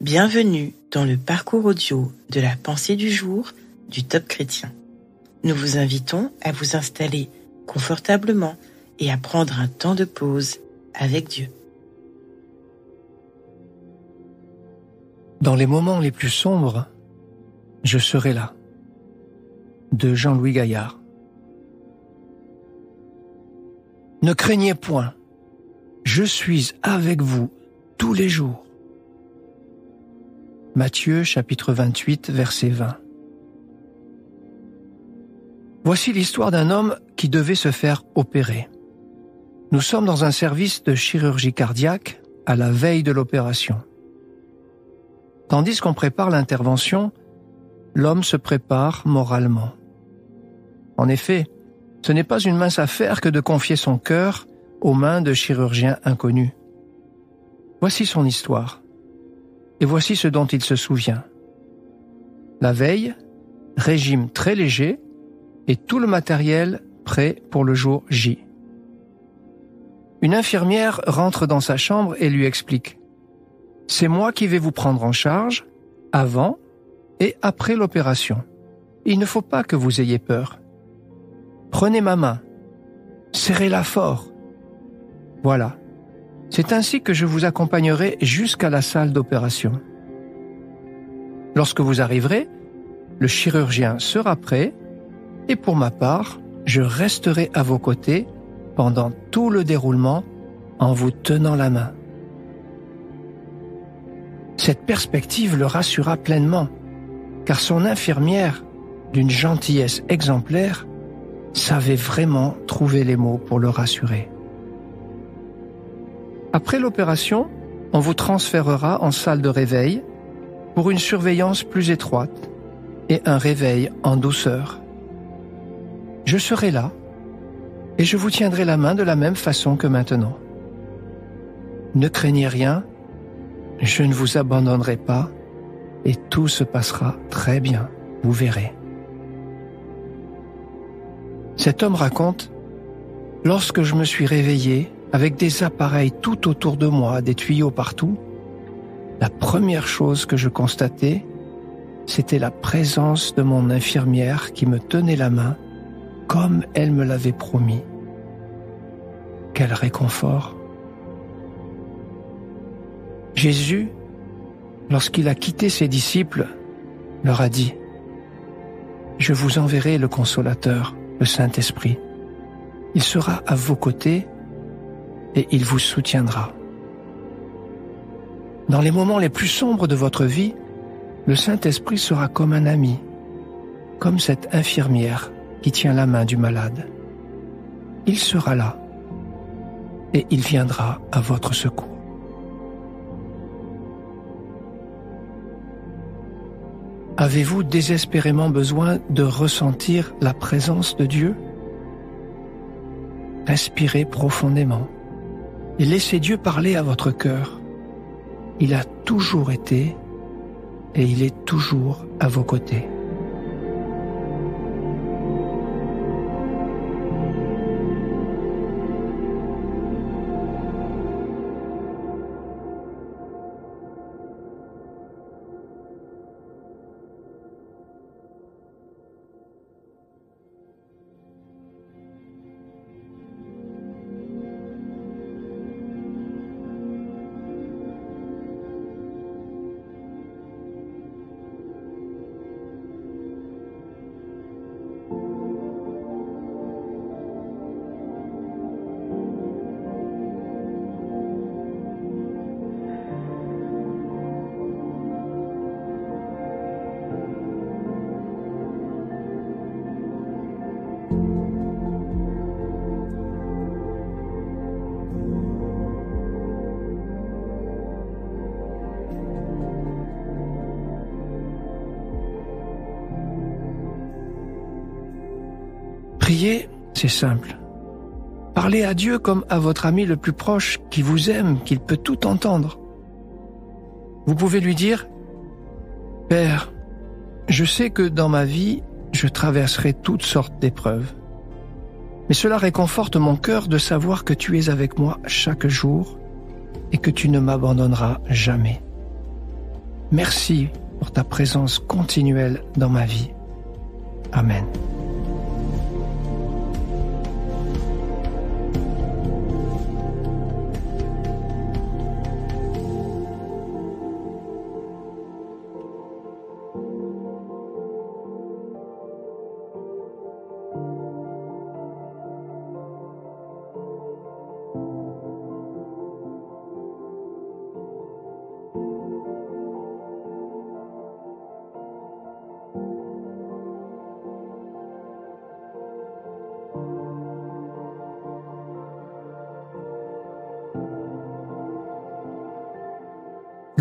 Bienvenue dans le parcours audio de la pensée du jour du Top Chrétien. Nous vous invitons à vous installer confortablement et à prendre un temps de pause avec Dieu. Dans les moments les plus sombres, je serai là. De Jean-Louis Gaillard. Ne craignez point, je suis avec vous tous les jours. Matthieu chapitre 28, verset 20. Voici l'histoire d'un homme qui devait se faire opérer. Nous sommes dans un service de chirurgie cardiaque à la veille de l'opération. Tandis qu'on prépare l'intervention, l'homme se prépare moralement. En effet, ce n'est pas une mince affaire que de confier son cœur aux mains de chirurgiens inconnus. Voici son histoire. Et voici ce dont il se souvient. La veille, régime très léger et tout le matériel prêt pour le jour J. Une infirmière rentre dans sa chambre et lui explique « C'est moi qui vais vous prendre en charge avant et après l'opération. Il ne faut pas que vous ayez peur. Prenez ma main, serrez-la fort. Voilà. C'est ainsi que je vous accompagnerai jusqu'à la salle d'opération. Lorsque vous arriverez, le chirurgien sera prêt et pour ma part, je resterai à vos côtés pendant tout le déroulement en vous tenant la main. » Cette perspective le rassura pleinement, car son infirmière, d'une gentillesse exemplaire, savait vraiment trouver les mots pour le rassurer. Après l'opération, on vous transférera en salle de réveil pour une surveillance plus étroite et un réveil en douceur. Je serai là et je vous tiendrai la main de la même façon que maintenant. Ne craignez rien, je ne vous abandonnerai pas et tout se passera très bien, vous verrez. Cet homme raconte « Lorsque je me suis réveillé, avec des appareils tout autour de moi, des tuyaux partout, la première chose que je constatais, c'était la présence de mon infirmière qui me tenait la main comme elle me l'avait promis. Quel réconfort! Jésus, lorsqu'il a quitté ses disciples, leur a dit « Je vous enverrai le Consolateur, le Saint-Esprit. Il sera à vos côtés et il vous soutiendra. » Dans les moments les plus sombres de votre vie, le Saint-Esprit sera comme un ami, comme cette infirmière qui tient la main du malade. Il sera là et il viendra à votre secours. Avez-vous désespérément besoin de ressentir la présence de Dieu? Respirez profondément et laissez Dieu parler à votre cœur. Il a toujours été et il est toujours à vos côtés. Prier, c'est simple. Parlez à Dieu comme à votre ami le plus proche qui vous aime, qu'il peut tout entendre. Vous pouvez lui dire « Père, je sais que dans ma vie, je traverserai toutes sortes d'épreuves. Mais cela réconforte mon cœur de savoir que tu es avec moi chaque jour et que tu ne m'abandonneras jamais. Merci pour ta présence continuelle dans ma vie. Amen.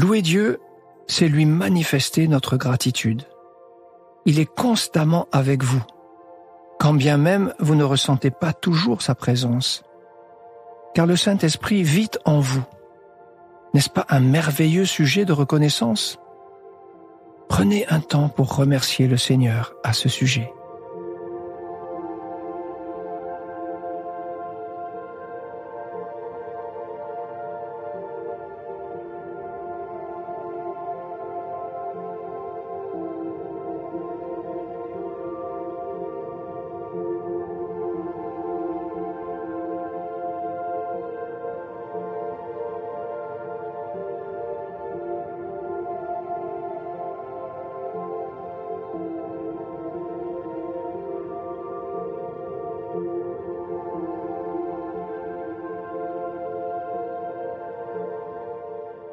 Louer Dieu, c'est lui manifester notre gratitude. Il est constamment avec vous, quand bien même vous ne ressentez pas toujours sa présence. Car le Saint-Esprit vit en vous. N'est-ce pas un merveilleux sujet de reconnaissance? Prenez un temps pour remercier le Seigneur à ce sujet.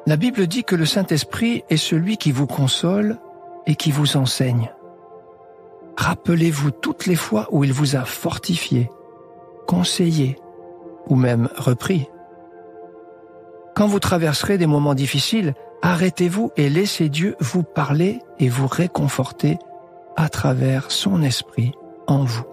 La Bible dit que le Saint-Esprit est celui qui vous console et qui vous enseigne. Rappelez-vous toutes les fois où il vous a fortifié, conseillé ou même repris. Quand vous traverserez des moments difficiles, arrêtez-vous et laissez Dieu vous parler et vous réconforter à travers son esprit en vous.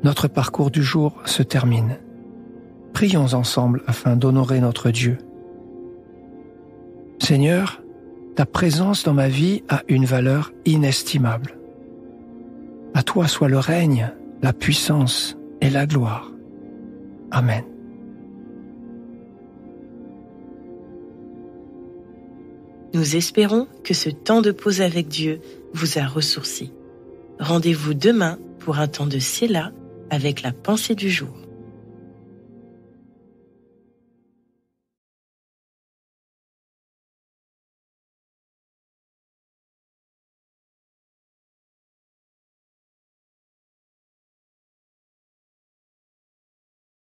Notre parcours du jour se termine. Prions ensemble afin d'honorer notre Dieu. Seigneur, ta présence dans ma vie a une valeur inestimable. À toi soit le règne, la puissance et la gloire. Amen. Nous espérons que ce temps de pause avec Dieu vous a ressourci. Rendez-vous demain pour un temps de Séla avec la pensée du jour.